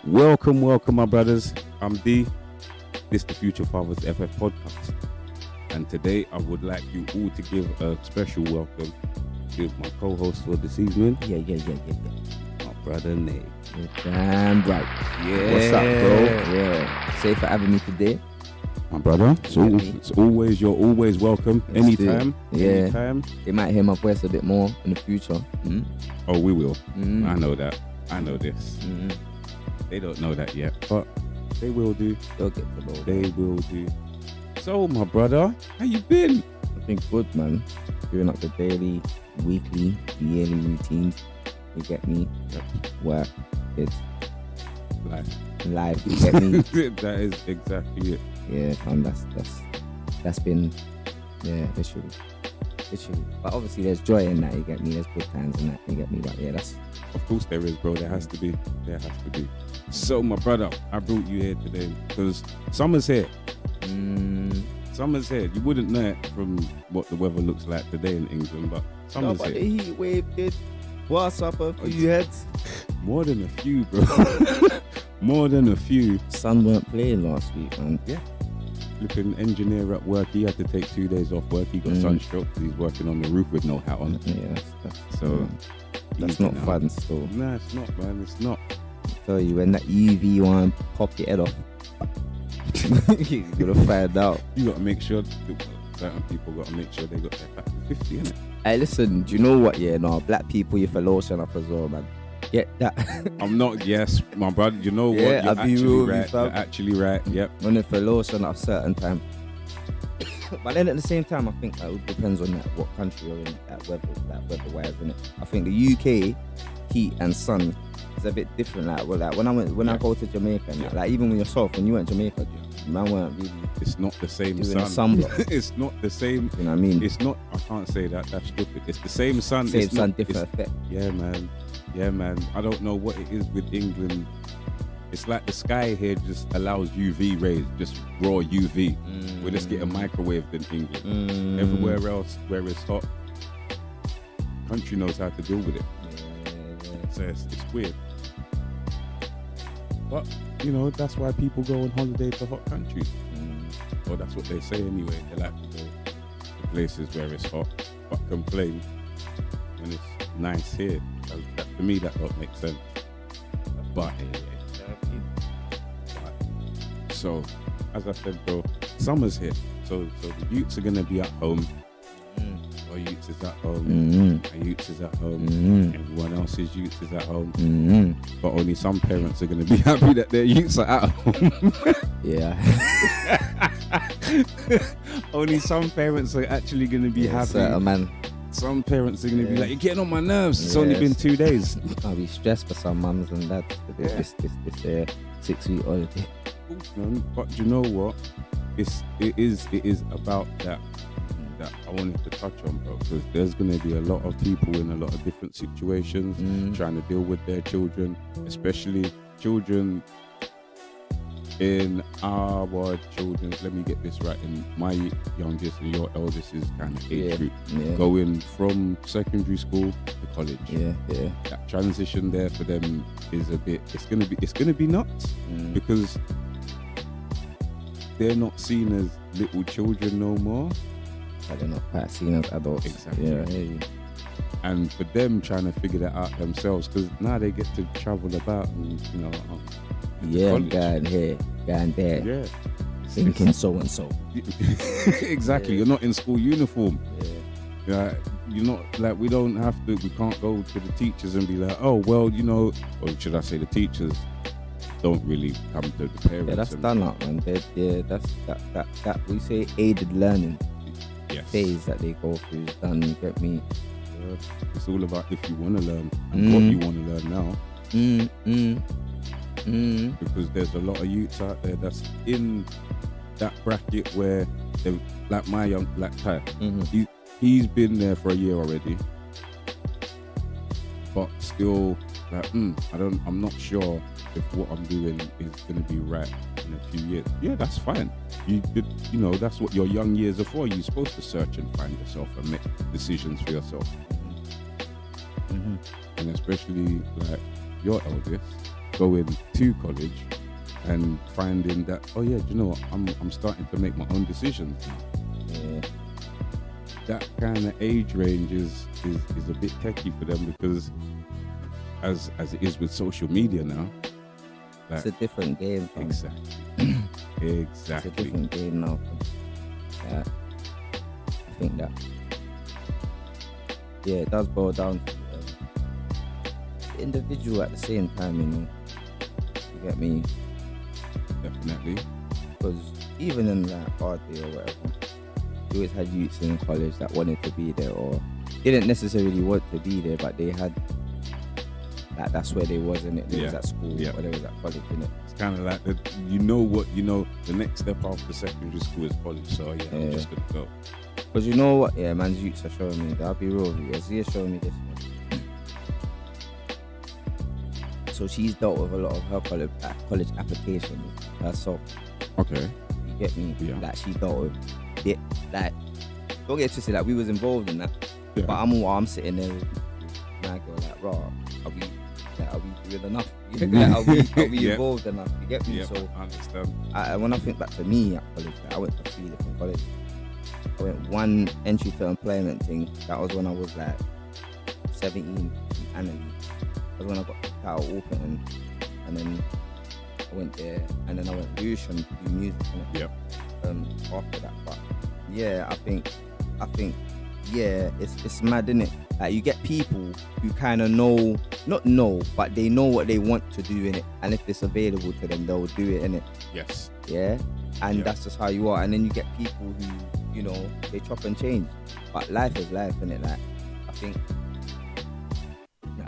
Welcome, my brothers. I'm D. This the Future Fathers FF podcast, and today I would like you all to give a special welcome to my co-host for this evening. Yeah. My brother Nate. You're damn right. Yeah. What's up, bro? Yeah. Safe for having me today. My brother. You're always welcome. Anytime. Yeah. Anytime. They might hear my voice a bit more in the future. Oh, we will. Mm. I know that. I know this. They don't know that yet, but they will do. They'll get to know. They will do. So, my brother, how you been? I've been good, man. Doing up the daily, weekly, yearly routines. You get me? Yep. Work, kids, Life. you get me? That is exactly it. Yeah, man, that's been, literally. But obviously there's joy in that, you get me? There's good times in that, you get me? But yeah, that's... Of course there is, bro. There has to be. So, my brother, I brought you here today because summer's here. Summer's here. You wouldn't know it from what the weather looks like today in England, but summer's but here. the heat wave did what's up a few heads. More than a few, bro. More than a few. Sun weren't playing last week, man. Yeah. Flipping engineer at work. He had to take 2 days off work. He got sunstroke because he's working on the roof with no hat on. Yeah, that's easy not now. fun still. Nah, it's not, man. It's not. I tell you, when that UV one pop your head off, you're gonna find out. You got to make sure. Certain people got to make sure they got their back to 50, innit? Hey, listen, do you know what? Yeah, no, black people, you for lotion up as well, man. Get that. I'm not. Yes, my brother. You know Yeah, what? I'll be real with you, Right. fam. You're actually right. Yep. When they for lotion at a certain time. But then at the same time, I think that it depends on what country you're in, weather-wise, innit? I think the UK heat and sun is a bit different. Like when I go to Jamaica, and like even when when you went to Jamaica, man weren't really. It's not the same doing sun. sunblock. It's not the same. You know what I mean? It's not. I can't say that. That's stupid. It's the same sun. Same it's sun, not, different effect. Yeah, man. I don't know what it is with England. It's like the sky here just allows UV rays, just raw UV. We just get a microwave in England. Everywhere else where it's hot, country knows how to deal with it. Yeah. So it's weird. But, you know, that's why people go on holiday to hot countries. Or that's what they say anyway. They like to go to places where it's hot, but complain when it's nice here. To me, that don't make sense. But, so, as I said, bro, summer's here. So the youths are going to be at home. Our youths is at home. Our youths is at home. Everyone else's youths is at home. But only some parents are going to be happy that their youths are at home. Yeah. Only some parents are actually going to be happy. Man. Some parents are going to be like, you're getting on my nerves. It's Yes. only been 2 days. I'll be stressed for some mums and dads to do this 6-week holiday. Man, but you know what? It is about that I wanted to touch on, bro, because there's going to be a lot of people in a lot of different situations trying to deal with their children, especially children in our children's. Let me get this right. In my youngest and your eldest is kind of age group, going from secondary school to college. Yeah. That transition there for them is a bit. It's gonna be nuts because they're not seen as little children no more. But they're not quite seen as adults. Exactly. Yeah, I hear you. And for them trying to figure that out themselves, because now they get to travel about and college. Going here, going there. Yeah. Thinking so and so. Exactly. Yeah. You're not in school uniform. Yeah. You're not like we can't go to the teachers and be like, oh well, or should I say the teachers don't really come to the parents. Yeah, that's done up, man. That we say aided learning phase that they go through is done. You get me? Yeah. It's all about if you want to learn and what you want to learn now. Because there's a lot of youths out there that's in that bracket where they, like my young black Ty, he's been there for a year already, but still like I'm not sure if what I'm doing is going to be right in a few years. Yeah, that's fine. That's what your young years are for. You're supposed to search and find yourself and make decisions for yourself. And especially like your eldest, going to college and finding that, oh yeah, do you know what, I'm starting to make my own decisions now. Yeah. That kind of age range is a bit techie for them, because as it is with social media now, It's a different game. Fam. exactly. It's a different game now. Yeah. I think that. Yeah, it does boil down to the individual at the same time, you know. You get me? Definitely. Because even in like our day or whatever, you always had youths in college that wanted to be there, or didn't necessarily want to be there, but they had like that's where they was in it. They was at school, or they was at college, innit? It's kind of like the next step after secondary school is college. So yeah, I'm just gonna go. Because you know what, yeah, man's youths are showing me. I'll be real with you. Azia's showing me this. Man. So she's dealt with a lot of her college applications herself. Okay. You get me? Yeah. Like she dealt with it. Like, don't get twisted. Like we was involved in that. Yeah. But I'm sitting there with my girl. Like, raw. Are we doing enough? Like, are we involved enough? You get me? Yeah, So I understand. when I think back to me at college, like, I went to 3 different colleges. I went one entry to employment thing. That was when I was like 17, Annalee. That was when I got kicked out of Orpington, and then I went there, and then I went Lucian to do music. Yep. After that, but yeah, I think, yeah, it's mad, innit? Like you get people who kind of not know, but they know what they want to do in it, and if it's available to them, they'll do it, innit? Yes. Yeah, and that's just how you are. And then you get people who, you know, they chop and change, but life is life, innit? Like I think,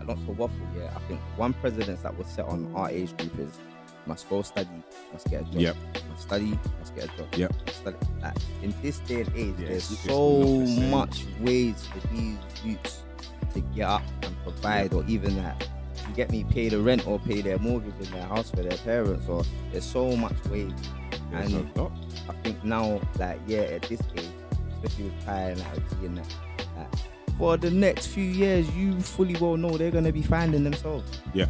not to waffle, yeah, I think one precedence that was set on our age group is must go study, must get a job. Yep. Must study, must get a job. Yep. Must study. Like, in this day and age, there's it's so not the same. much ways for these youths to get up and provide, or even that, you get me, pay the rent or pay their mortgage in their house for their parents, or there's so much ways. There's And a lot. I think now, like, yeah, at this age, especially with Kai and Alex and that, like, for the next few years, you fully well know they're gonna be finding themselves. Yeah.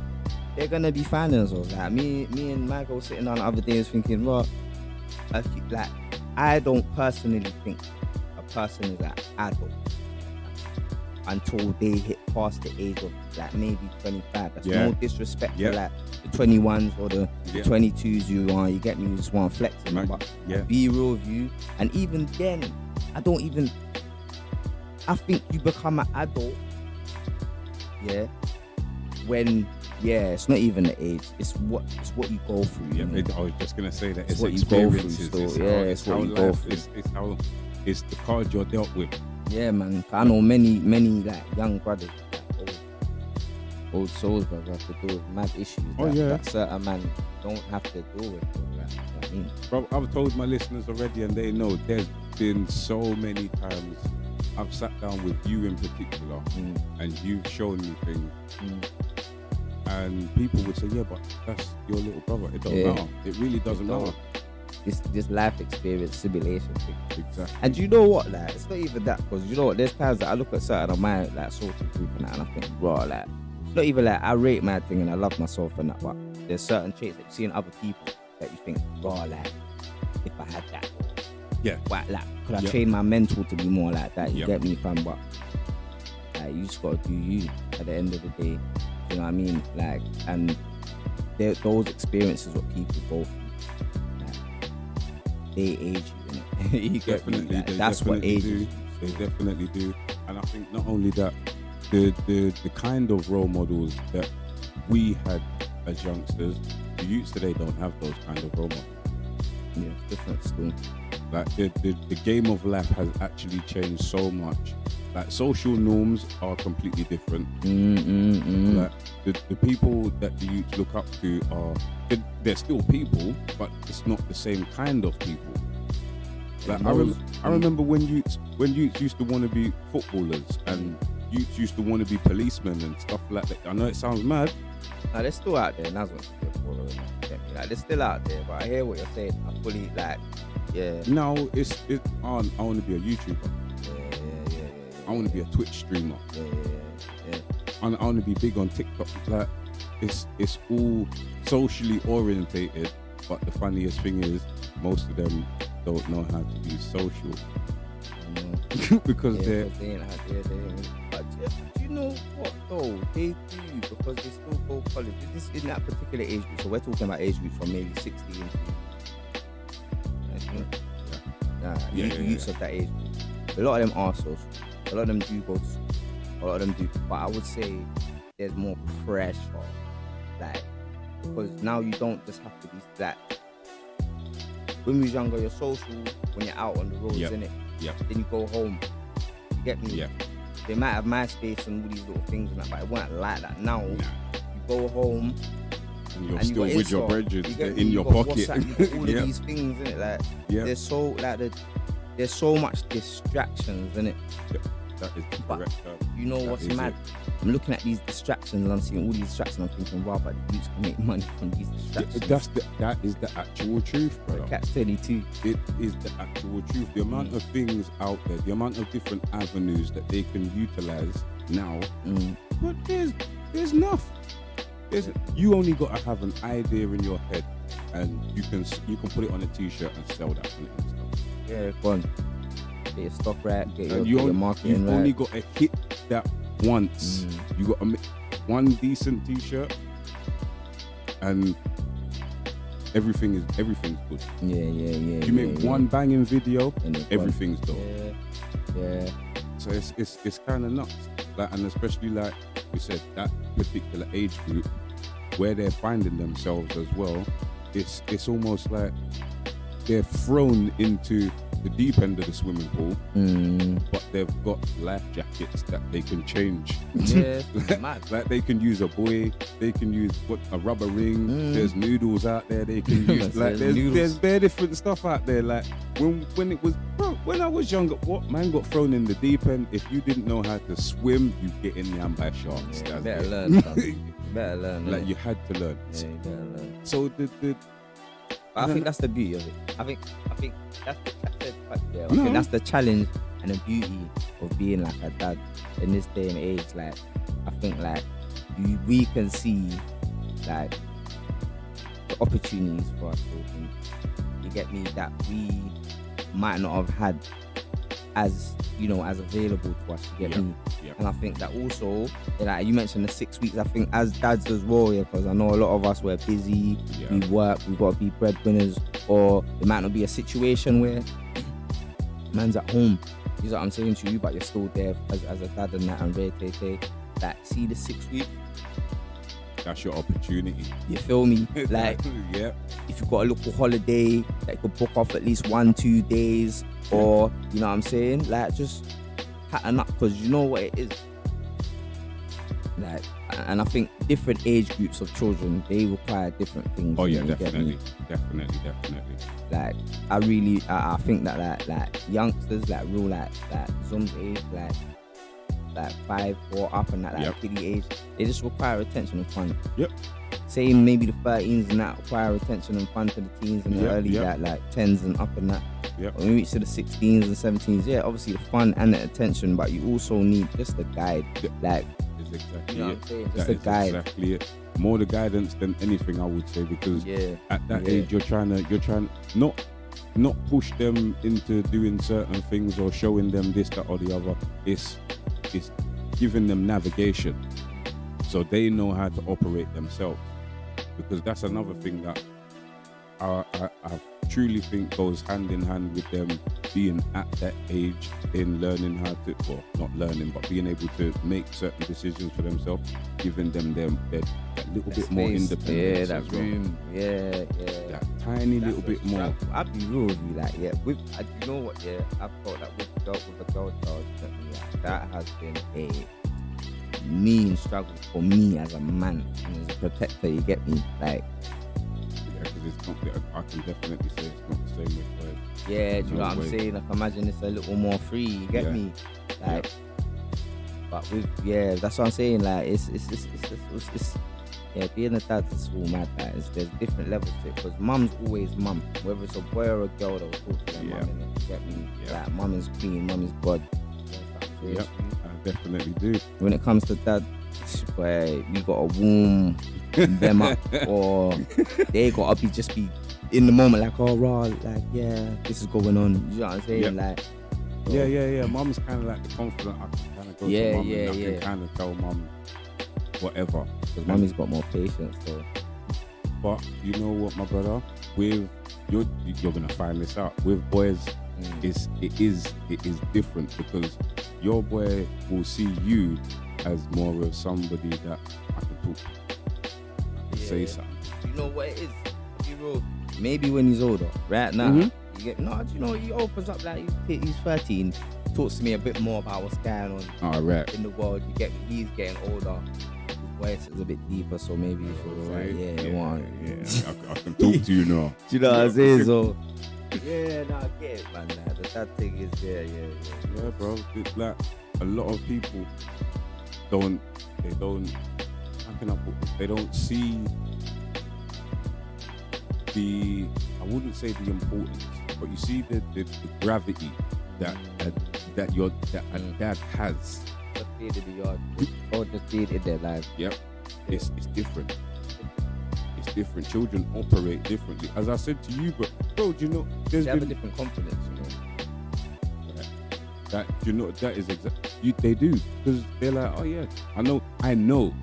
They're gonna be finding themselves. Like me and Michael sitting down the other day was thinking, well, I don't personally think a person is an adult until they hit past the age of like maybe 25. That's no disrespect to like the 21s or the 22s you get me, you just want to flex in, but be real with you. And even then, I think you become an adult, when it's not even the age, it's what you go through. Yeah, you know? I was just gonna say that It's it's what you go through experiences. still. It's how what you go life through. it's how it's the card you're dealt with. Yeah, man. I know many like young brothers, like, old souls, brother, have to deal with mad issues that certain man don't have to deal with. Like, you know what I mean? Bro, I've told my listeners already, and they know there's been so many times I've sat down with you in particular, and you've shown me things, and people would say, "Yeah, but that's your little brother." It don't matter. It really doesn't matter. This life experience simulation thing. Exactly. And you know what, like, it's not even that, because you know what, there's times that I look at certain of my like social group and that, and I think, bro, like, not even like I rate my thing and I love myself and that, but there's certain traits that you see in other people that you think, bro, like, if I had that, could I train my mental to be more like that? You get me, fam? But like, you just gotta do you at the end of the day. You know what I mean? Like, and those experiences what people go through, they age you, innit? You get me? Like, that's what ages you. They definitely do. And I think not only that, the kind of role models that we had as youngsters, the youths today don't have those kind of role models. Yeah, it's different still. Like the game of life has actually changed so much. Like social norms are completely different. Like the people that the youths look up to they're still people, but it's not the same kind of people. Like I remember when youths used to want to be footballers, and youths used to want to be policemen and stuff like that. I know it sounds mad. Now they're still out there, and that's what you're following. Like, they're still out there, but I hear what you're saying. I fully No, I want to be a YouTuber. I want to be a Twitch streamer. I want to be big on TikTok. Like, it's all socially orientated. But the funniest thing is, most of them don't know how to be social because they're. They ain't out there. But do you know what though? They do, because they still go college. This in that particular age group. So we're talking about age groups from maybe 60 into. Youths of that age group. A lot of them are social. A lot of them do go to school. A lot of them do. But I would say there's more pressure, like, because now you don't just have to be that. When we was younger, you're social when you're out on the roads, innit? Yep. Then you go home. You get me? Yeah. They might have MySpace and all these little things and that, but it wasn't like that. Now you go home And you're and still you got with your Insta, brethren. you They're get me? in You your got pocket. WhatsApp, you got all of these things, innit? Like, there's so there's so much distractions, innit? That is the correct term. You know what's mad? I'm looking at these distractions and I'm seeing all these distractions. I'm thinking, wow, but the youths can make money from these distractions. That is the actual truth, brother. Catch 22. It is the actual truth. The amount of things out there, the amount of different avenues that they can utilize now. But there's enough. You only got to have an idea in your head, and you can put it on a t-shirt and sell that on Insta. Yeah, go on. Get your stock right, get your marketing you've right. only got to hit that once. You got to make one decent t-shirt, and everything's good. Yeah. You make one banging video, everything's dope. Yeah. So it's kind of nuts. Like, and especially like we said, that particular age group where they're finding themselves as well. It's almost like they're thrown into the deep end of the swimming pool, but they've got life jackets that they can change. Yeah, like they can use a buoy, they can use a rubber ring. There's noodles out there they can use. Like there's bare different stuff out there. Like when I was younger, what man got thrown in the deep end? If you didn't know how to swim, you get in yam by sharks. Yeah, better learn. Better learn. Like you had to learn. Yeah, you better learn. So I think that's the beauty of it. I think that's I think that's the challenge and the beauty of being like a dad in this day and age. Like, I think like we can see like the opportunities for us children. You get me? That we might not have had as available to us. You get me? Yeah. And I think that also, like you mentioned the 6 weeks, I think as dads as well, because I know a lot of us were busy, we work, we've got to be breadwinners, or it might not be a situation where man's at home, you know what I'm saying to you, but you're still there as a dad and that, and like, see the 6 weeks, that's your opportunity. You feel me? Like, if you've got a little holiday that you could book off at least 1-2 days, or you know what I'm saying, like, just pattern up, because you know what it is. Like, and I think different age groups of children, they require different things. Oh yeah, definitely. Like, I think that like youngsters, like real like Zoom's age, like 5 or up and that kiddie age, they just require attention and fun. Same, maybe the 13s and that require attention and fun to the teens and the early like 10s and up and that. When we reach to the 16s and 17s, obviously the fun and the attention, but you also need just a guide. Like, exactly, you know what I'm saying? Just a guide. Exactly it. More the guidance than anything, I would say, because at that age you're trying not push them into doing certain things or showing them this, that, or the other. It's giving them navigation so they know how to operate themselves, because that's another thing that I truly think goes hand in hand with them being at that age, in learning how to, well, not learning, but being able to make certain decisions for themselves, giving them that little bit more independence. That room. That tiny little bit more. I'd be real with you, like, you know what, I've felt that with a girl child, that has been a mean struggle for me as a man and as a protector, you get me? Like, because I can definitely say it's not the same with boys. Do you know what I'm saying? Like, imagine it's a little more free, you get me? Like, but with, that's what I'm saying. Like, it's being a dad is all mad. Like, there's different levels to it, because mum's always mum. Whether it's a boy or a girl, they'll talk to their mum, innit? You get me? Like, mum is queen, mum is God. And definitely do. When it comes to dad, where we gotta warm them up, or they gotta be in the moment, like, oh raw, like, yeah, this is going on. You know what I'm saying? Yep. Like, Yeah. Mum's kind of like the confident. I can kind of go to mum and I can kind of tell mum whatever. Because mummy's got more patience. So, but you know what, my brother, with you're gonna find this out with boys. It is different, because your boy will see you as more of somebody that I can talk to. I can say something. You know what it is? Be real. Maybe when he's older. Right now, you get he opens up, like he's 13, talks to me a bit more about what's going on in the world. You get me? He's getting older. His voice is a bit deeper, so maybe he feels I can talk to you now. Do you know what I'm saying? So. Yeah, no, I get it, man. That thing is there, yeah, bro. It's like a lot of people don't. How can I put this? They don't see I wouldn't say the importance, but you see the gravity that a dad has. Just being in the yard, or just being in their life. Yep, it's different. It's different. Children operate differently. As I said to you, bro, do you know they have a different confidence, you know. Right. That is exactly. They do, because they're like, oh yeah, I know.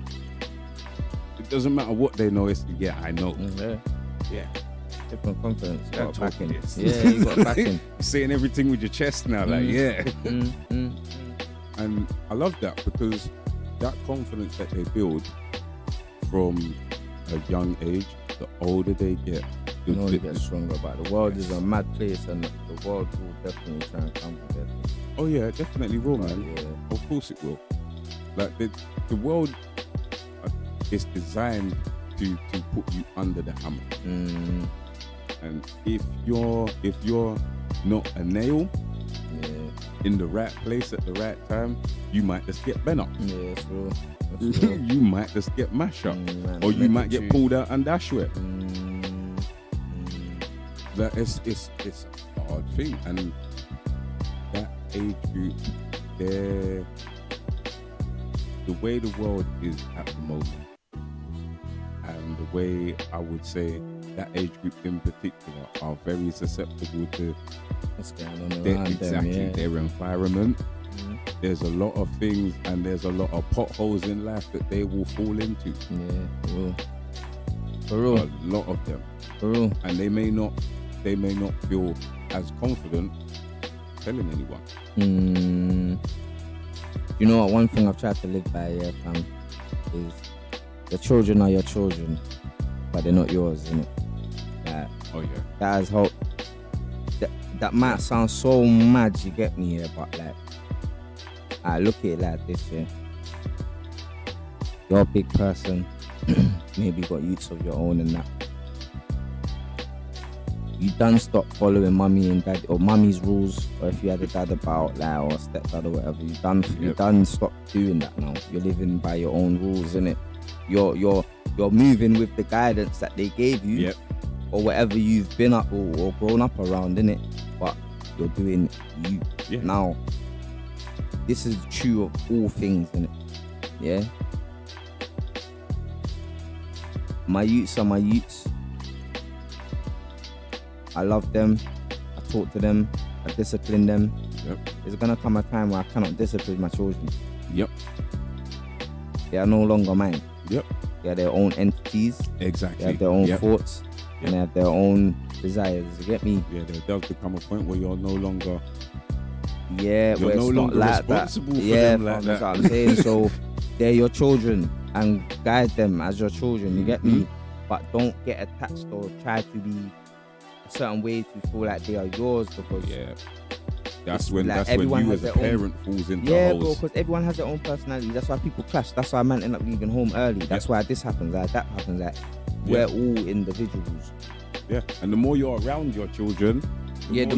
It doesn't matter what they know. It's I know. Yeah. Different confidence. You got backing. Yeah, you got backing. You're saying everything with your chest now, like And I love that, because that confidence that they build from a young age, the older they get, they get stronger. But the world is a mad place, and the world will definitely try and come together. Oh yeah, definitely will, man. Yeah. Of course it will. Like the world is designed to put you under the hammer. And if you're not a nail in the right place at the right time, you might just get bent up. Yeah, that's real. You might just get mashed up, or you might get pulled out and dash with. That it's a hard thing, and that age group, the way the world is at the moment, and the way I would say that age group in particular are very susceptible to what's going on around them, their environment. There's a lot of things, and there's a lot of potholes in life that they will fall into. Yeah, for real. A lot of them. For real. And they may not feel as confident telling anyone. You know what? One thing I've tried to live by, fam, is the children are your children, but they're not yours, innit? Like, oh yeah. That is how. That might sound so mad, you get me here, but like, I look at it like this, yeah. You're a big person, maybe you got youths of your own and that. You done stop following mummy and dad, or mummy's rules, or if you had a dad about, like, or stepdad or whatever, you done stop doing that now. You're living by your own rules, innit? You're moving with the guidance that they gave you, or whatever you've been up or grown up around, innit? But you're doing you. Now, this is true of all things, innit? Yeah? My youths are my youths. I love them. I talk to them. I discipline them. There's gonna come a time where I cannot discipline my children. They are no longer mine. They are their own entities. Exactly. They have their own thoughts. And they have their own desires. You get me? Yeah, there does become a point where you're no longer. You're where no it's longer not like responsible that. for them like that's that. what I'm saying. So they're your children, and guide them as your children. You get me? But don't get attached or try to be a certain way to feel like they are yours, because that's when like you as a parent falls into holes. Bro, because everyone has their own personality. That's why people clash. That's why man end up leaving home early. That's why this happens. That happens. We're all individuals. Yeah, and the more you're around your children, the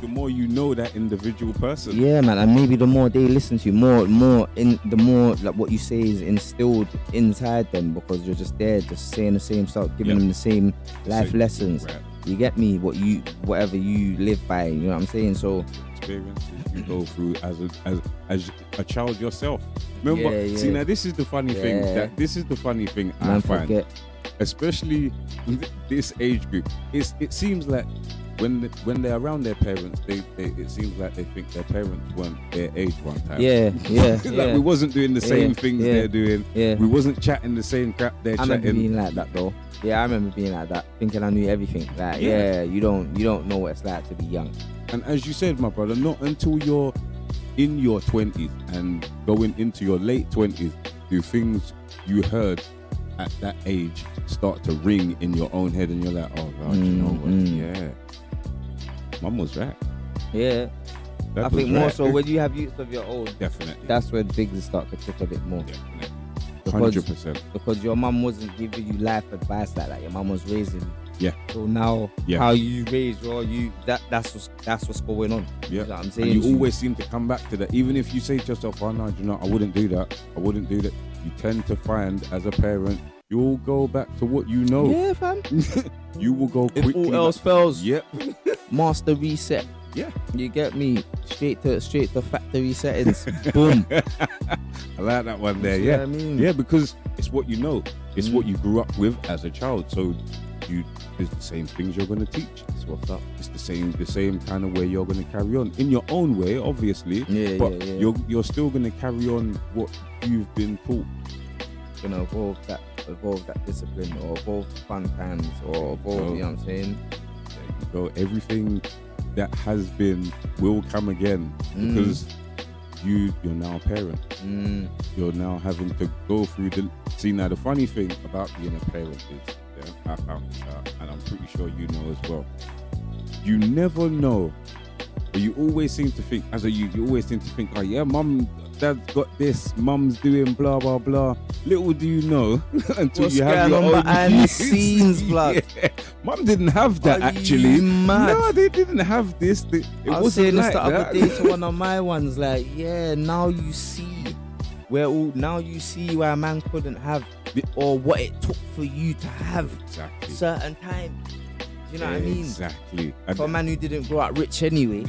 more you know that individual person. Yeah, man, and maybe the more they listen to you, the more like what you say is instilled inside them, because you're just there, just saying the same stuff, giving them the same life lessons. You get me? Whatever you live by, you know what I'm saying? So experiences you go through as a child yourself. Remember, Yeah, see yeah. now this is the funny thing. Yeah. This is the funny thing I man, find, forget. especially this age group. It seems like when they're around their parents, it seems like they think their parents weren't their age one time. Yeah. Like we wasn't doing the same things yeah. they're doing. Yeah. We wasn't chatting the same crap they're I remember chatting. being like that though. Yeah, I remember being like that, thinking I knew everything. Like, Yeah. you don't know what it's like to be young. And as you said, my brother, not until you're in your 20s and going into your late 20s do things you heard at that age start to ring in your own head, and you're like, oh God, you know what? Yeah, Mum was right. Yeah. Dad I was think more right. so when you have youth of your own, Definitely. that's when things start to click a bit more. Definitely. Because- 100%. Because your mum wasn't giving you life advice like that. Your mum was raising you. Yeah. So now, how you raise that's what's going on. Yeah. You know what I'm saying? And you always seem to come back to that. Even if you say to yourself, oh no, you know, I wouldn't do that. You tend to find as a parent, you'll go back to what you know. Yeah, fam. You will go If quickly. all else fails, Yep. master reset. Yeah. You get me? Straight to factory settings. Boom. I like that one there. You Yeah. know what I mean? Yeah, because it's what you know. It's what you grew up with as a child. So there's the same things you're going to teach. That's what's up. It's the same kind of way you're going to carry on in your own way, obviously. Yeah, but yeah. you're still going to carry on what you've been taught. Gonna evolve that discipline, or evolve fun times, or evolve. You know what I'm saying? There you go. Everything that has been will come again because you're now a parent. You're now having to go through now the funny thing about being a parent is, I found this out, and I'm pretty sure you know as well. You never know, but you always seem to think, as a youth, oh yeah, dad's got this, mum's doing blah blah blah. Little do you know until What's you have your going on own behind the kids. scenes, blood? Yeah. Mum didn't have that Are actually. you mad? No, they didn't have this. It I was wasn't saying this like the that. other day to one of my ones, like, yeah, now you see why a man couldn't have, or what it took for you to have Exactly. certain times. Do you know what I mean? Exactly. For a man who didn't grow up rich anyway,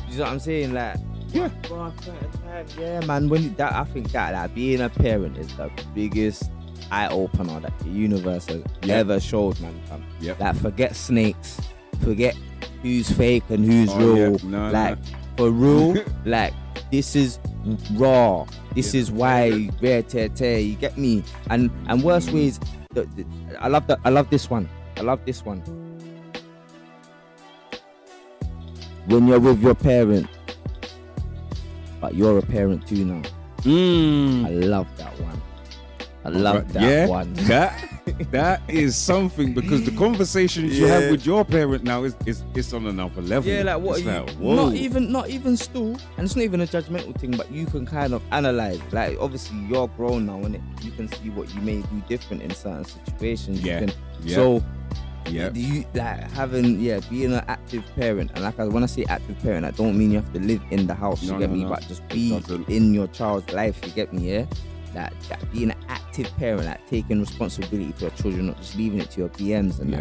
you know what I'm saying? Like, Yeah. for a certain time, yeah, man. I think that being a parent is the biggest eye opener that the universe has ever showed, man. Fam. Yep. Like, forget snakes, forget who's fake and who's Oh, real. yeah. No, like, for real, like, this is raw. This is why rare tear. You get me? And worst ways. I love this one. When you're with your parent, but you're a parent too now. I love that one. I love that one. That is something, because the conversations you have with your parent now is on another level. Yeah, like, what it's are you? like, whoa. Not even still, and it's not even a judgmental thing, but you can kind of analyze. Like, obviously you're grown now, and you can see what you may do different in certain situations. So do you being an active parent, and when I say active parent, I don't mean you have to live in the house. You get me? But just be in your child's life. You get me? Yeah. That being an active parent, like taking responsibility for your children, not just leaving it to your PMs and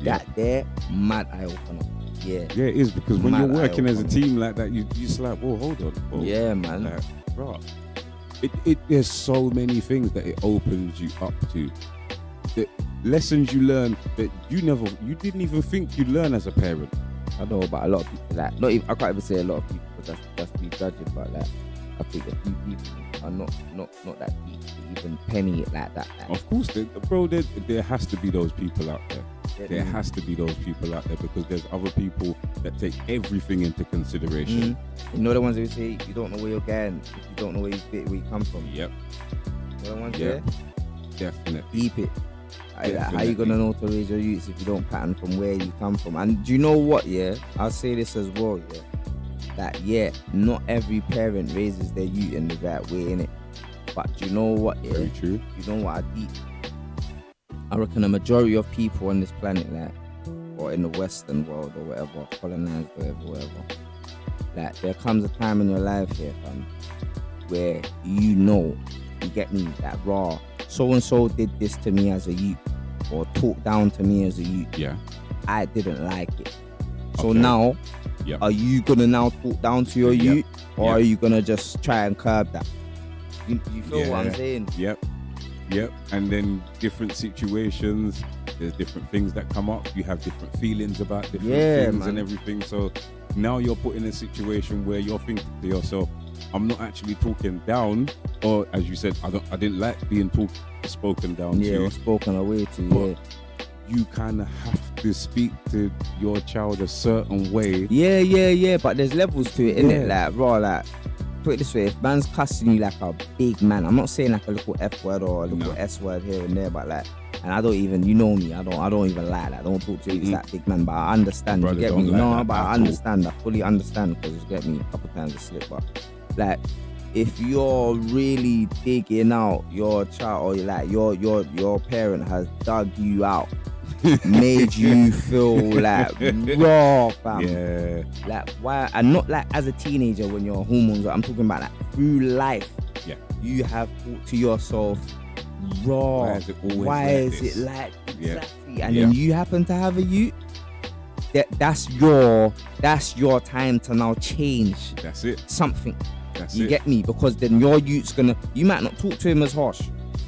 that there, mad eye opener. Yeah, it is, because when Mad you're working as a eye-opener. team like that, you just like, whoa, hold on. Whoa. Yeah, man. Like, bro, there's so many things that it opens you up to. The lessons you learn that you didn't even think you'd learn as a parent. I know, but a lot of people, like, not even, I can't even say a lot of people, because that's to be judging, but like, I think a few people are not that deep to even penny it like that. Like. Of course, there has to be those people out there. There has to be those people out there, because there's other people that take everything into consideration. You know the ones who say you don't know where you're going if you don't know where you come from. Yep. You know the ones Yep. there? Definitely. Keep it. Like, how you gonna know to raise your youths if you don't pattern from where you come from? And do you know what? Yeah, I'll say this as well. Yeah, that not every parent raises their youth in the right way, innit? But do you know what? Yeah, Very true. you know what I deep? I reckon a majority of people on this planet, like, or in the Western world or whatever, colonized, whatever, like, there comes a time in your life here, fam, where you get me, that raw, so and so did this to me as a youth, or talked down to me as a youth. Yeah. I didn't like it. So Okay. now, Yep. are you gonna now talk down to your Yep. youth, or Yep. are you gonna just try and curb that? You feel what I'm Yeah. saying? Yep. And then different situations, there's different things that come up. You have different feelings about different things man. and everything. So now you're put in a situation where you're thinking to yourself, I'm not actually talking down, or as you said, I didn't like being spoken down Yeah, to. or spoken away to. But you kind of have to speak to your child a certain way. Yeah. But there's levels to it, innit? Yeah. Like, raw, like, put it this way: if man's cussing you like a big man, I'm not saying like a little F word or a little No. S word here and there, but like, and I don't even, you know me, I don't even like that. I don't talk to you, it's that big man, but I understand. Brother, You get don't me? like No, that but at I all. understand. I fully understand, because you get me. A couple times I slip, but like, if you're really digging out your child, or like your parent has dug you out, made you feel like raw, fam. Yeah. Like, why? And not like as a teenager when your hormones are, I'm talking about like through life. Yeah. You have thought to yourself, raw, Why is it always why like is this? it like Yeah. exactly? And Yeah. then you happen to have a youth. That's your time to now change That's it. something. That's You it. get me? Because then your youth's you might not talk to him as harsh.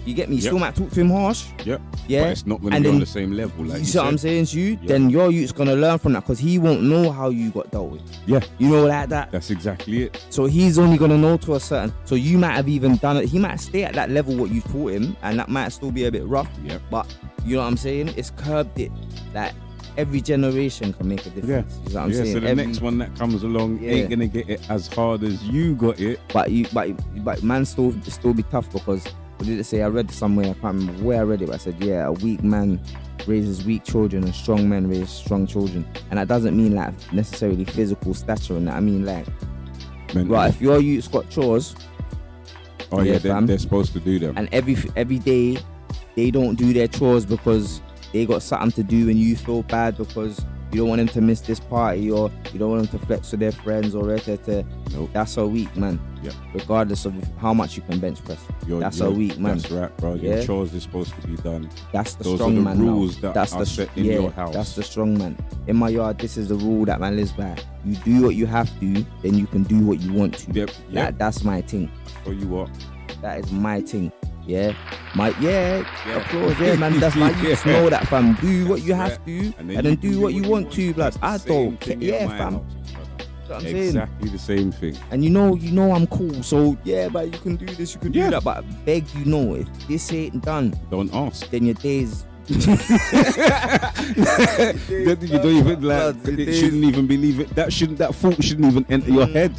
You get me? You Yep. still might talk to him harsh. Yep. Yeah. But it's not going to And be on then- the same level. Like You you see what I'm said. saying to you? Yeah. Then your youth's gonna learn from that, because he won't know how you got dealt with. Yeah. You know, like that. That's exactly it. So he's only gonna know to a certain. So you might have even done it. He might stay at that level what you taught him, and that might still be a bit rough. Yep. But you know what I'm saying? It's curbed it. Like, every generation can make a difference. Yeah. You know what I'm saying? So the Every- next one that comes along Yeah. ain't gonna get it as hard as you got it. But man still be tough, because what did it say? I read somewhere, I can't remember where I read it, but I said, yeah, a weak man raises weak children and strong men raise strong children. And that doesn't mean like necessarily physical stature and that. I mean like, Mental. right, if your youth's got chores, Oh yeah, yeah, they're, fam. they're supposed to do them. and every day they don't do their chores because they got something to do, and you feel bad because you don't want them to miss this party, or you don't want them to flex with their friends, or Nope. that's a weak man. Yep. Regardless of how much you can bench press. That's a weak man. That's right, bro. Yeah. Your chores are supposed to be done. That's the Those strong are the man rules now. that That's are the set in your house. That's the strong man. In my yard, this is the rule that man lives by. You do what you have to, then you can do what you want to. Yep. That's my thing. Tell you what. That is my thing. Yeah. Of course, Yeah. man. That's my youth Yeah. know that, fam. Do what you That's have to, And and then do what you want to, blood. That's the I same don't care. thing in Yeah, my fam. house, That's brother. what I'm saying. Exactly the same thing. And you know I'm cool. So yeah, but you can do this, you can Yeah. do that. But I beg you, know, if this ain't done, Don't ask. then your days. You don't even like. Blood, It shouldn't even believe it. That thought shouldn't even enter your head.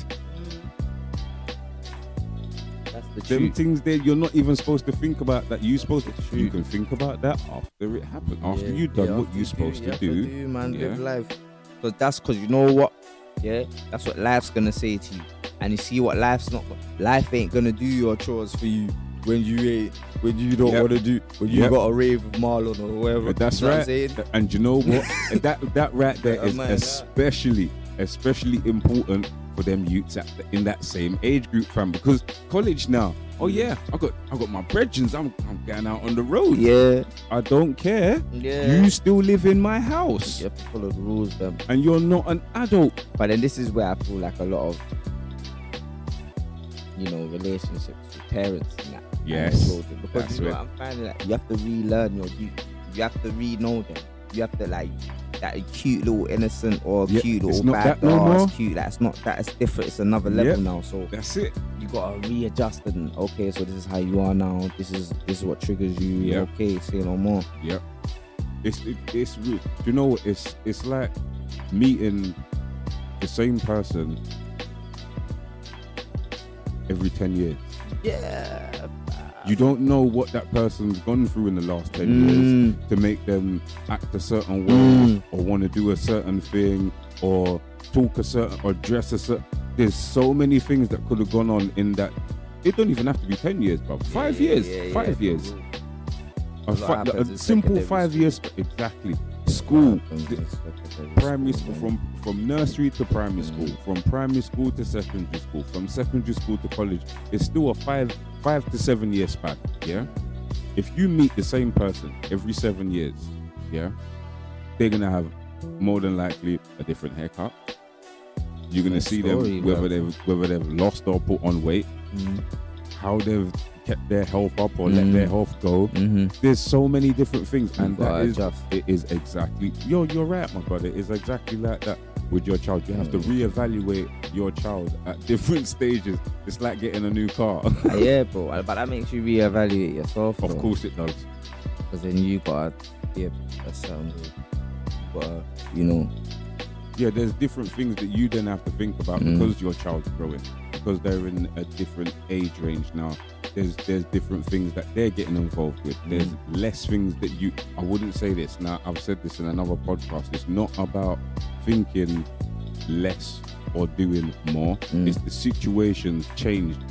That's the Them truth. things there, you're not even supposed to think about that. You can think about that after it happened. After you've done what you're supposed to do. Man, Yeah. live life. Because you know what? Yeah, that's what life's gonna say to you. And you see what life ain't gonna do your chores for you when you don't Yep. want to do, when you Yep. got a rave with Marlon or whoever. That's You know what I'm right. saying? And you know what? that right there Oh, is man, especially important for them youths in that same age group, fam. Because college now, oh yeah, I got my brethren. I'm going out on the road. Yeah. I don't care. Yeah. You still live in my house, You have to follow the rules, then. and you're not an adult. But then this is where I feel like a lot of, relationships with parents and that. Yes, exploded. Because that's you know it. what I'm finding, like, you have to relearn your youth. You have to re-know them. You have to, like, that cute little innocent or Yeah, cute it's little not bad that no more. it's cute. That's not that. It's different. It's another level Yep. now. So That's it. you gotta readjust and okay. So this is how you are now. This is what triggers you. Yep. Okay, say no more. Yep. It's real. Do you know what? It's like meeting the same person every 10 years. Yeah. You don't know what that person's gone through in the last 10 years to make them act a certain way or want to do a certain thing or talk a certain or dress a certain. There's so many things that could have gone on in that. It don't even have to be 10 years, bro. 5 years. 5 years. A simple 5 years. Exactly. School. Primary school, from nursery to primary school, from primary school to secondary school, from secondary school to college, it's still a 5 to 7 year span. Yeah, if you meet the same person every 7 years, yeah, they're gonna have more than likely a different haircut. You're gonna see story, them whether they've lost or put on weight, how they've kept their health up or let their health go. There's so many different things, and it is exactly you're right, my brother. It's exactly like that with your child. You have to reevaluate your child at different stages. It's like getting a new car. Yeah, bro, but that makes you reevaluate yourself. Of course it does. Because then you gotta be a certain way. You gotta, you know. Yeah, there's different things that you then have to think about because your child's growing, because they're in a different age range now. There's different things that they're getting involved with. There's less things that I wouldn't say this. Now, I've said this in another podcast. It's not about thinking less or doing more. It's the situations changed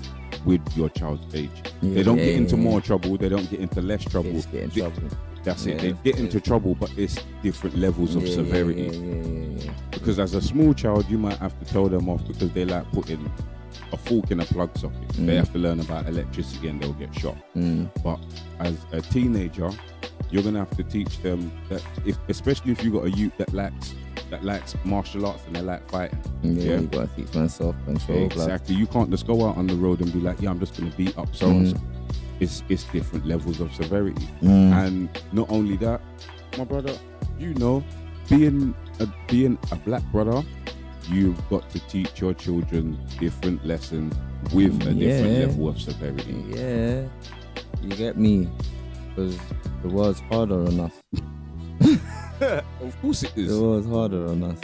with your child's age. They don't get into more trouble. They don't get into less trouble. They just get in trouble. That's it. They get into trouble, but it's different levels of severity. Because as a small child, you might have to tell them off because they like putting a fork in a plug socket. They have to learn about electricity and they'll get shot. But as a teenager, you're gonna have to teach them that, especially if you got a youth that likes martial arts and they like fighting. You gotta teach them self-control. Exactly. You can't just go out on the road and be like, I'm just gonna beat up so and so. It's different levels of severity. And not only that, my brother, you know, being a black brother, you've got to teach your children different lessons with a different level of severity. Yeah, you get me? Because the world's harder on us. Of course it is. The world's harder on us.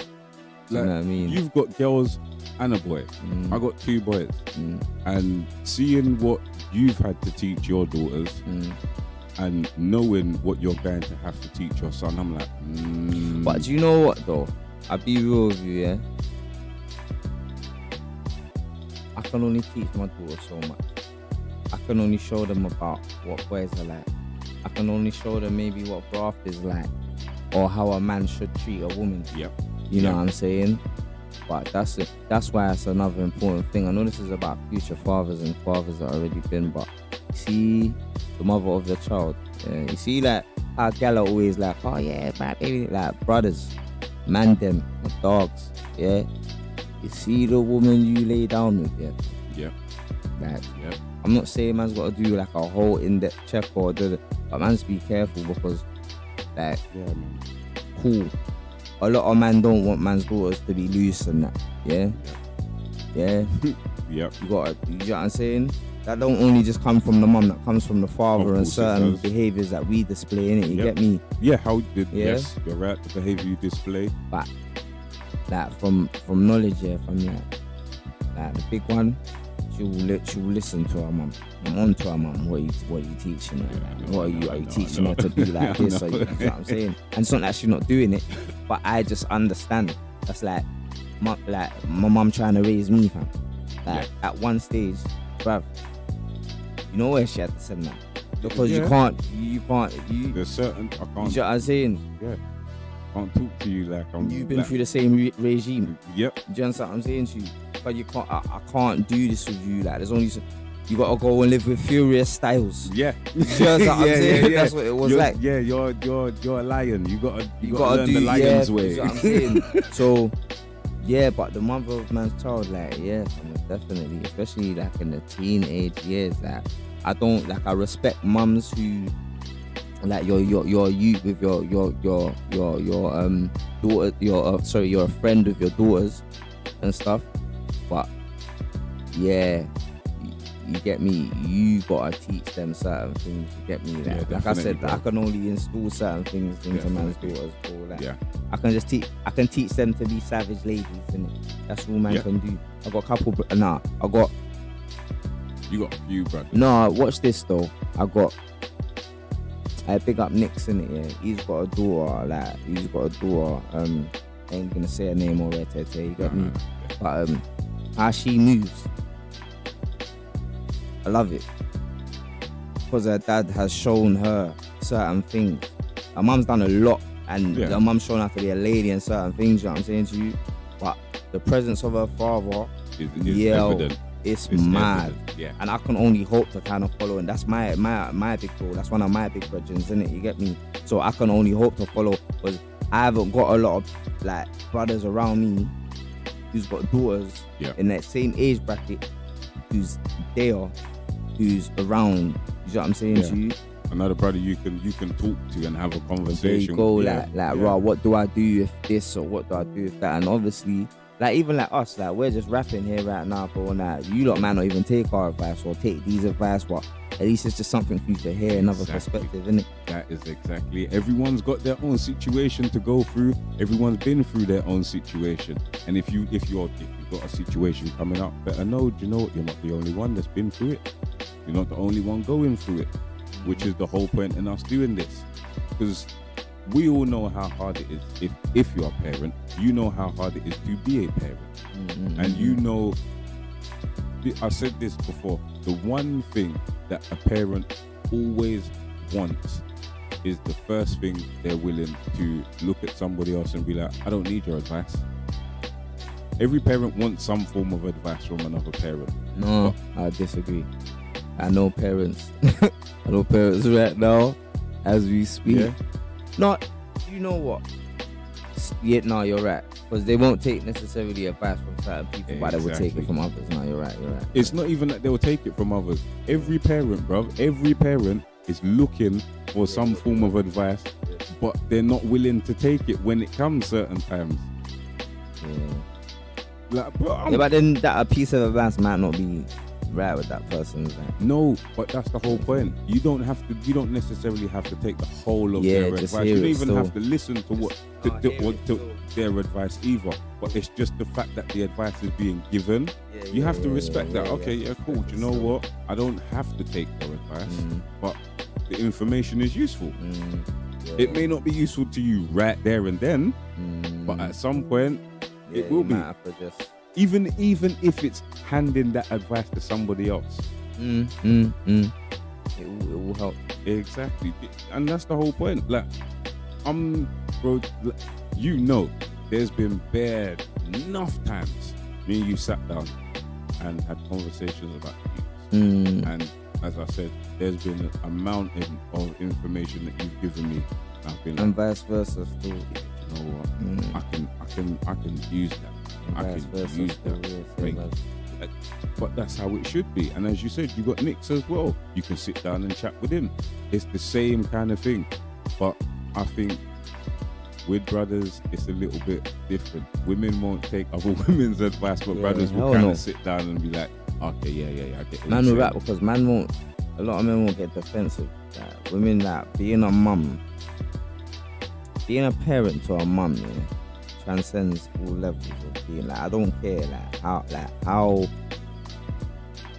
Do you know what I mean? You've got girls and a boy. I got 2 boys. And seeing what you've had to teach your daughters and knowing what you're going to have to teach your son, I'm like, But do you know what though? I'll be real with you, yeah? I can only teach my daughters so much. I can only show them about what boys are like. I can only show them maybe what graft is like, or how a man should treat a woman. You know what I'm saying? But that's it. That's why it's another important thing. I know this is about future fathers and fathers that already been, but you see the mother of the child. You see like how gal are always like, oh yeah, man, baby, like brothers, man them, the dogs, yeah. You see the woman you lay down with, like, I'm not saying man's got to do like a whole in-depth check or but man's be careful because like, cool. A lot of men don't want man's daughters to be loose and that, You gotta, you know what I'm saying? That don't only just come from the mum, that comes from the father and certain behaviours that we display, innit? You get me? Yes, you're right, the behaviour you display. But like from knowledge, from like the big one, she'll listen to her mum. I'm on to her mum. What are you teaching her? Are you teaching her to be like this? You know what I'm saying? And it's not that she's not doing it, but I just understand. That's like my mum trying to raise me, fam. Like at one stage, bruv, you know where she had to send that? Because you can't. There's certain, I can't. You know what I'm saying? Yeah. Can't talk to you like I'm. You've been through the same regime. Yep. Do you understand what I'm saying to you? But you can't. I can't do this with you. Like, there's only. You gotta go and live with Furious Styles. Yeah. Do you understand what I'm saying? That's what it was like. Yeah, you're a lion. You gotta learn the lion's way. You know what I'm saying? So, yeah, but the mother of man's child, like, definitely, especially like in the teenage years, like, I respect mums who. Like your youth with your daughter, you're a friend with your daughters and stuff, but you get me, you gotta teach them certain things, you get me? Like I said, I can only install certain things into man's daughters, I can teach them to be savage ladies, and that's all man can do. I got a couple, you got a few brothers. No, watch this though. I big up Nick's in it, He's got a daughter, I ain't gonna say her name already, you get me? But how she moves, I love it. Because her dad has shown her certain things. Her mum's done a lot, and her mum's shown her to be a lady and certain things, you know what I'm saying to you? But the presence of her father is evident. It's mad. Evident, and I can only hope to kind of follow, and that's my big goal. That's one of my big brethren, isn't it? You get me? So I can only hope to follow, because I haven't got a lot of like brothers around me who's got daughters in that same age bracket who's there, who's around. You know what I'm saying to you? Another brother you can talk to and have a conversation. There you go, raw, what do I do if this or what do I do if that? And obviously, like even like us, like we're just rapping here right now, bro. Like you lot might not even take our advice or take these advice, but at least it's just something for you to hear, another perspective, isn't it? That is exactly. Everyone's got their own situation to go through. Everyone's been through their own situation. And if you've got a situation coming up, better know, do you know what? You're not the only one that's been through it. You're not the only one going through it, which is the whole point in us doing this. Because we all know how hard it is. If you're a parent, you know how hard it is to be a parent. And you know, I said this before, the one thing that a parent always wants is the first thing they're willing to look at somebody else and be like, I don't need your advice. Every parent wants some form of advice from another parent. No, I disagree. I know parents right now as we speak. Yeah. No, you know what? Yeah, no, you're right. Because they won't take necessarily advice from certain people, but they will take it from others. No, you're right. It's not even that they'll take it from others. Every parent, bruv, is looking for some form of advice, but they're not willing to take it when it comes certain times. Yeah. Like, bro, but then that a piece of advice might not be right with that person. Like. No, but that's the whole point. You don't necessarily have to take the whole of their advice. You don't even have to listen to their advice either. But it's just the fact that the advice is being given. You have to respect that. Okay, cool. Do you know what? I don't have to take their advice, but the information is useful. It may not be useful to you right there and then, but at some point it will be. Even if it's handing that advice to somebody else. It will help. Exactly. And that's the whole point. Like, bro, you know, there's been bare enough times me and you sat down and had conversations about things. And as I said, there's been a mountain of information that you've given me. I've been and vice versa still. You know what? I can use that. I can use that. But that's how it should be. And as you said, you got Nick's as well. You can sit down and chat with him. It's the same kind of thing. But I think with brothers, it's a little bit different. Women won't take other women's advice, but brothers will kind of sit down and be like, okay, I get it. Man will rap because a lot of men won't get defensive. Like, women, like being a mum, being a parent to a mum, transcends all levels of being like, I don't care how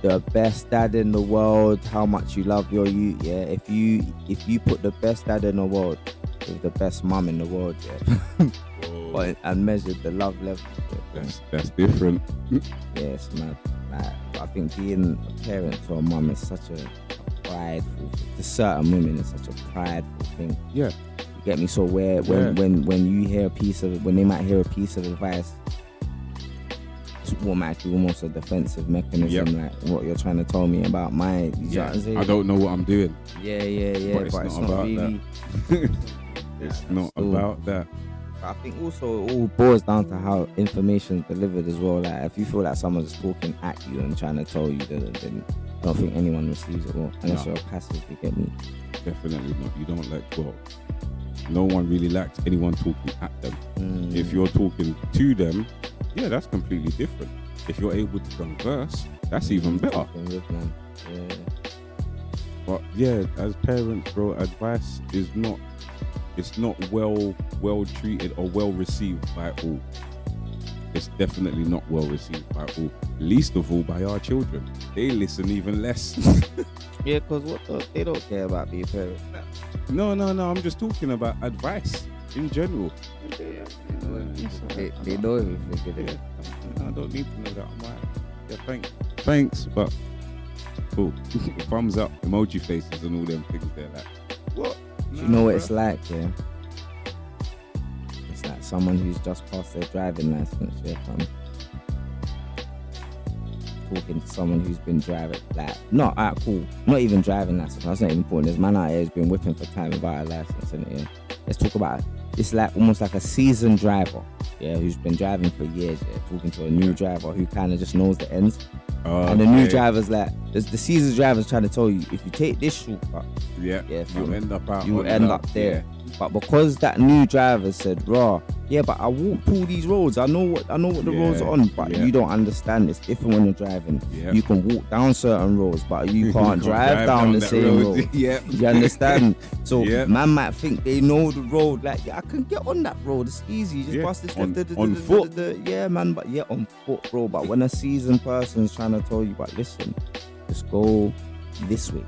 the best dad in the world, how much you love your youth, if you put the best dad in the world with the best mum in the world, and measure the love level, that's different. It's mad. Like, I think being a parent to a mum is such a prideful, to certain women it's such a prideful thing. Yeah. Get me? So when you hear when they might hear a piece of advice, it's automatically almost a defensive mechanism, like what you're trying to tell me about my. I don't know what I'm doing. Yeah. But it's not about really. That. It's not about that. I think also it all boils down to how information is delivered as well. Like if you feel like someone's talking at you and trying to tell you, then I don't think anyone receives it well unless you're passive. You get me? Definitely not. You don't let go. No one really likes anyone talking at them. If you're talking to them, that's completely different. If you're able to converse, that's even better. But as parents, bro, advice is not well treated or well received by all. It's definitely not well received by all. Least of all by our children. They listen even less. Because they don't care about being parents. No. I'm just talking about advice in general. They know everything. I don't need to know that. I'm like, thanks, but cool. Thumbs up, emoji faces, and all them things. They're like, what? You know what it's like, It's like someone who's just passed their driving license, talking to someone who's been driving, like, not even driving license. That's not even important. There's man out here who's been whipping for time without a license, let's talk about it's like almost like a seasoned driver, yeah, who's been driving for years, yeah, talking to a new driver who kind of just knows the ends. And the new driver's like, the seasoned driver's trying to tell you, if you take this shortcut, you'll end up out. You'll end up there. But because that new driver said, "Raw, yeah, but I walked all these roads. I know what the roads are on, but you don't understand. It's different when you're driving. You can walk down certain roads, but you can't drive down the same road. You understand? So man might think they know the road. Like, I can get on that road. It's easy. You just pass this on foot. Yeah, man. But on foot, bro. But when a seasoned person's trying to tell you, but listen, just go this way.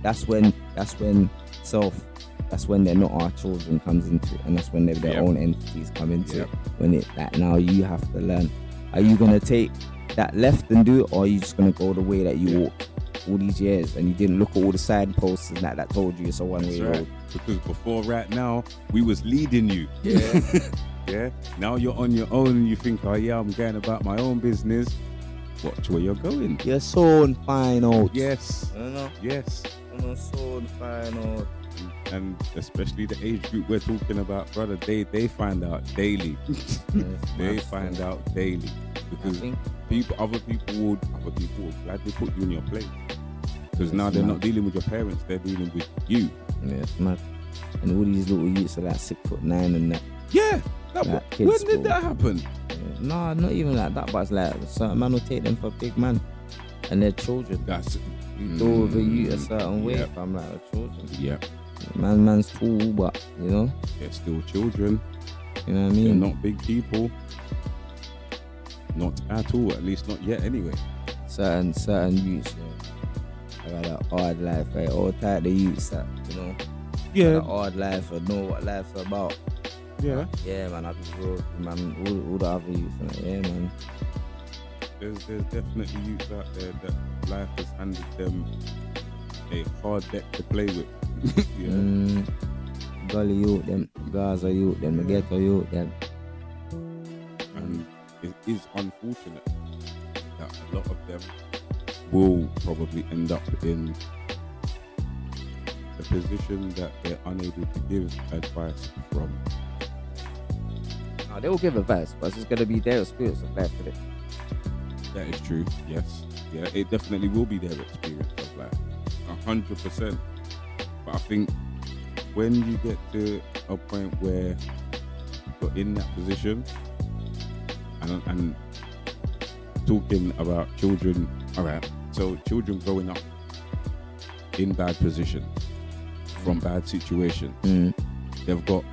That's when that's when they're not our children comes into it, and that's when their own entities come into it. When it like now you have to learn. Are you gonna take that left and do it, or are you just gonna go the way that you walked all these years and you didn't look at all the signposts and that told you it's a one-way road? Because before right now we was leading you. Yeah. Now you're on your own and you think, oh yeah, I'm going about my own business. Watch where you're going. You're so on fine out. Yes. I know. Yes. I'm so on fine out. And especially the age group we're talking about, brother, they find out daily. They find out daily because other people will gladly put you in your place, because now they're not dealing with your parents, they're dealing with you. Yeah, it's mad. And all these little youths are like 6'9" and that. Yeah, when did that happen? No, not even like that, but it's like a certain man will take them for a big man and their children. That's you go over you a certain way. If I'm like a children. Yeah. Man's tall, but you know they're still children. You know what I mean? They're not big people. Not at all. At least not yet. Anyway. Certain youths, I got a hard life, right? All type of youths that got a hard life or know what life's about. Yeah. Yeah, man. I be real, man. All the other youths, like, yeah, man. There's definitely youths out there that life has handed them a hard deck to play with. Gully youth, them Gaza youth, them ghetto youth, them. And it is unfortunate that a lot of them will probably end up in a position that they're unable to give advice from. They will give advice, but it's just going to be their experience of life, isn't it? That is true, yes. Yeah, it definitely will be their experience of life. 100%. But I think when you get to a point where you're in that position and talking about children, alright, so children growing up in bad positions, from bad situations, they've got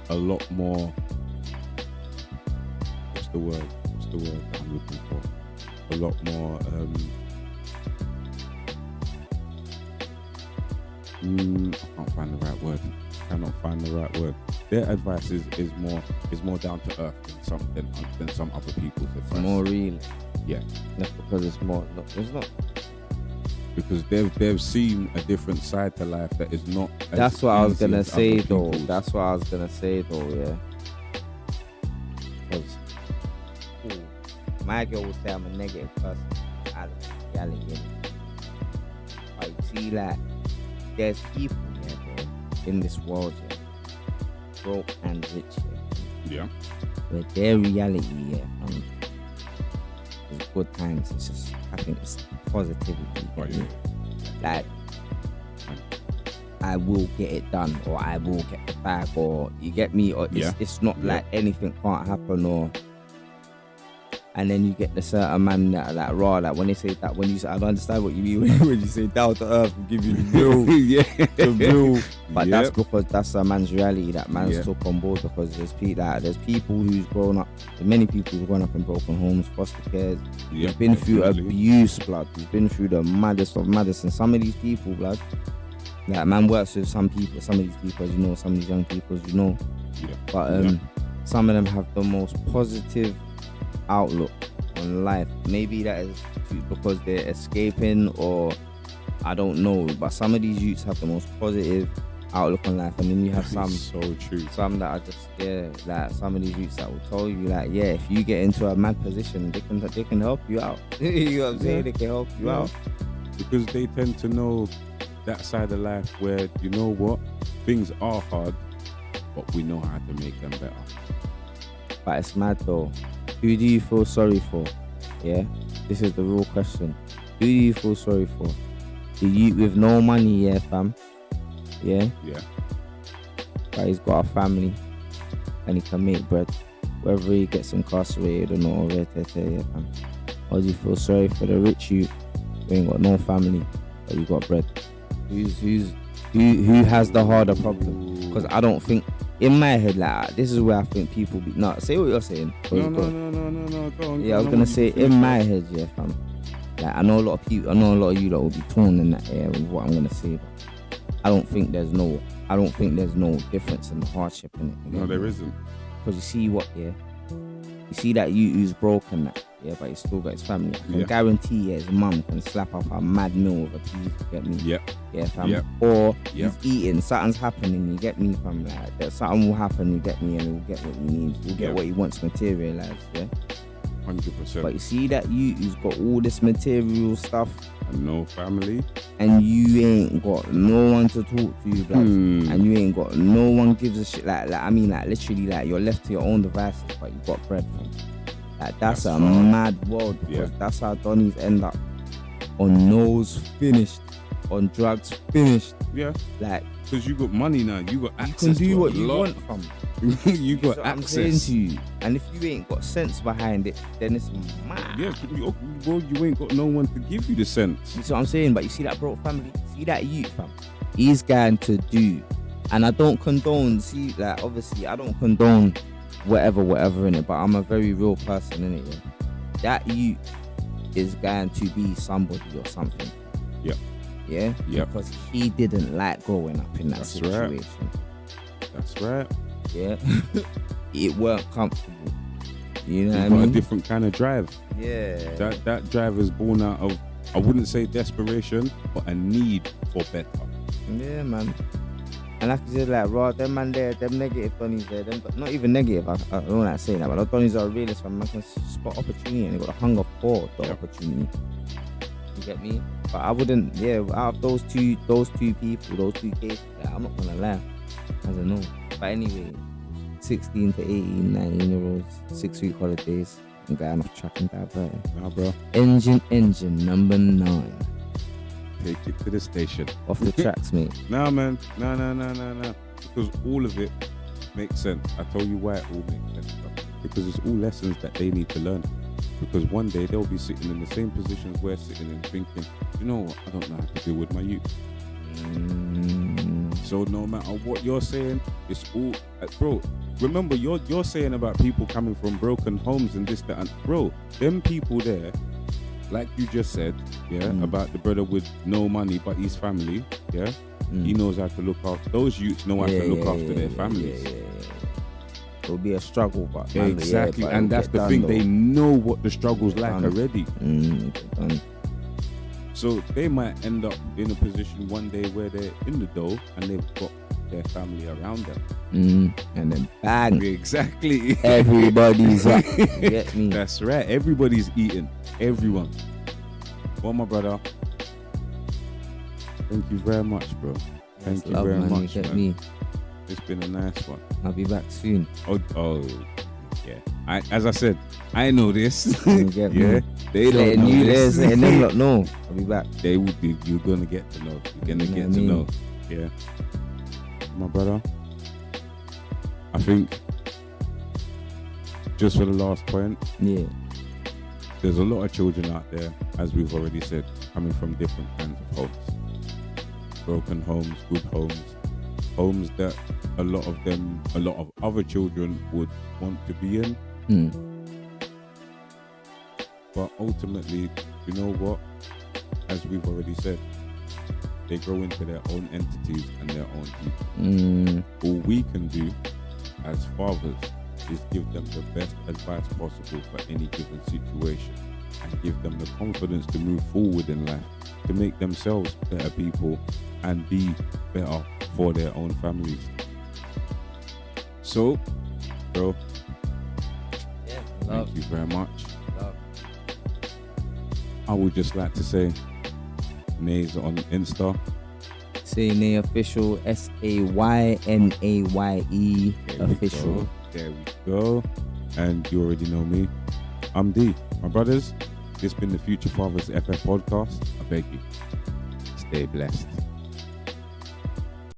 a lot more, what's the word that I'm looking for? A lot more I can't find the right word. Cannot find the right word. Their advice is more down to earth than some other people's advice. It's more real. Yeah. That's because it's more. No, it's not. Because they've seen a different side to life that is not. That's what I was gonna say though. That's what I was gonna say though. Yeah. Because my girl will say I'm a negative person. I don't reality. But you see, like, there's people bro, in this world, broke and rich, where their reality, is good times. It's just happiness, positivity. Like, I will get it done, or I will get the bag, or you get me, or it's not like anything can't happen, or. And then you get the certain man that like raw, like when they say that, when you say, I don't understand what you mean when you say down to earth, will give you the real, the real. But that's because that's a man's reality that man's took on board, because there's people who's grown up, there's many people who've grown up in broken homes, foster cares, who've been through abuse, blood, who's been through the maddest of maddest, and some of these people, blood, like man works with some people, some of these people, as you know, some of these young people, as you know, but some of them have the most positive outlook on life. Maybe that is because they're escaping, or I don't know, but some of these youths have the most positive outlook on life, and then you have some that are just like some of these youths that will tell you like, if you get into a mad position, they can help you out. You know what I'm saying? They can help you out, because they tend to know that side of life where, you know what, things are hard, but we know how to make them better. But it's mad though. Who do you feel sorry for? Yeah, this is the real question. Who do you feel sorry for? The youth with no money, yeah, fam. Yeah, Yeah. but he's got a family and he can make bread, whether he gets incarcerated or not. Yeah, fam. Or do you feel sorry for the rich youth who ain't got no family but you got bread? Who has the harder problem? Because I don't think, in my head, like, this is where I think people be. No, say what you're saying. No. Go on. Yeah, I was gonna say, in my head, yeah, fam. Like, I know a lot of people, I know a lot of you that will be torn in that area with what I'm gonna say, but I don't think there's no difference in the hardship in it. No, there isn't. Because you see what, yeah, you see that you who's broken that, yeah, but he's still got his family. I can guarantee, yeah, his mum can slap up a mad meal with a piece. You get me? Yep. Yeah, fam. Yep. Or Yep. he's eating, something's happening. You get me, fam? Like that, something will happen. You get me, and he'll get what he needs. He'll get what he wants materialized. Yeah. 100%. But you see that you who's got all this material stuff, And no family. and you ain't got no one to talk to you, blood. And you ain't got no one gives a shit. Like I mean, like literally, like you're left to your own devices, but you got bread, fam. Like that's a mad world, because that's how Donnies end up on nose finished, on drugs finished. Yeah. Like, because you got money now, you got access. you can do to what a you lot. want, fam. You got That's what I'm saying access. to you. And if you ain't got sense behind it, then it's mad. Yeah, you ain't got no one to give you the sense. You see what I'm saying? But you see that broke family, see that youth, fam. He's going to do, and I don't condone. See, like obviously, I don't condone whatever in it. But I'm a very real person in it. Yeah? That youth is going to be somebody or something. Yeah. Yeah. Yeah. Because he didn't like growing up in that situation. That's right. Yeah. It weren't comfortable. You know He's what I got mean? a different kind of drive. Yeah. That drive is born out of, I wouldn't say desperation, but a need for better. Yeah, man. And like you said, like, raw, them man there, them negative Donnies there, them, not even negative, I don't like saying that, but the Donnies are realists, man can spot opportunity and they got a hunger for the opportunity. You get me? But I wouldn't, out of those two people, those two cases, like, I'm not gonna lie, I don't know. But anyway, 16 to 18, 19-year-olds, 6-week holidays, I'm going off track and diverting. Nah, bro. Engine number 9. Take it to the station. Off the tracks, mate. Nah, man. Nah. Because all of it makes sense. I tell you why it all makes sense, bro. Because it's all lessons that they need to learn. Because one day they'll be sitting in the same positions we're sitting in, thinking, you know what, I don't know how to deal with my youth. So no matter what you're saying, it's all, bro. Remember, you're saying about people coming from broken homes and this, that, and bro, them people there, like you just said, about the brother with no money but his family, he knows how to look after. Those youths know how to look after their families. It'll be a struggle, but exactly, but and that's the thing. They know what the struggle's like already. So they might end up in a position one day where they're in the dough and they've got their family around them. And then bang. Exactly. Everybody's up. You get me? That's right. Everybody's eating. Everyone. Well, my brother, thank you very much, bro. Thank you very much, you get man. me? It's been a nice one. I'll be back soon. Oh, yeah. As I said, I know this. You get me? They don't know this. And them lot know. I'll be back. They would be. You're gonna get to know. You're gonna get to know. Yeah, my brother. I think just for the last point. Yeah. There's a lot of children out there, as we've already said, coming from different kinds of homes. Broken homes, good homes, homes that a lot of other children would want to be in. But ultimately, you know what? As we've already said, they grow into their own entities and their own people. All we can do as fathers is give them the best advice possible for any given situation and give them the confidence to move forward in life, to make themselves better people and be better for their own families. So, bro, thank you very much. I would just like to say, Nays on Insta. Saynaye official, SAYNAYE official. There we go. And you already know me. I'm D. My brothers, this has been the Future Fathers FF podcast. I beg you, stay blessed.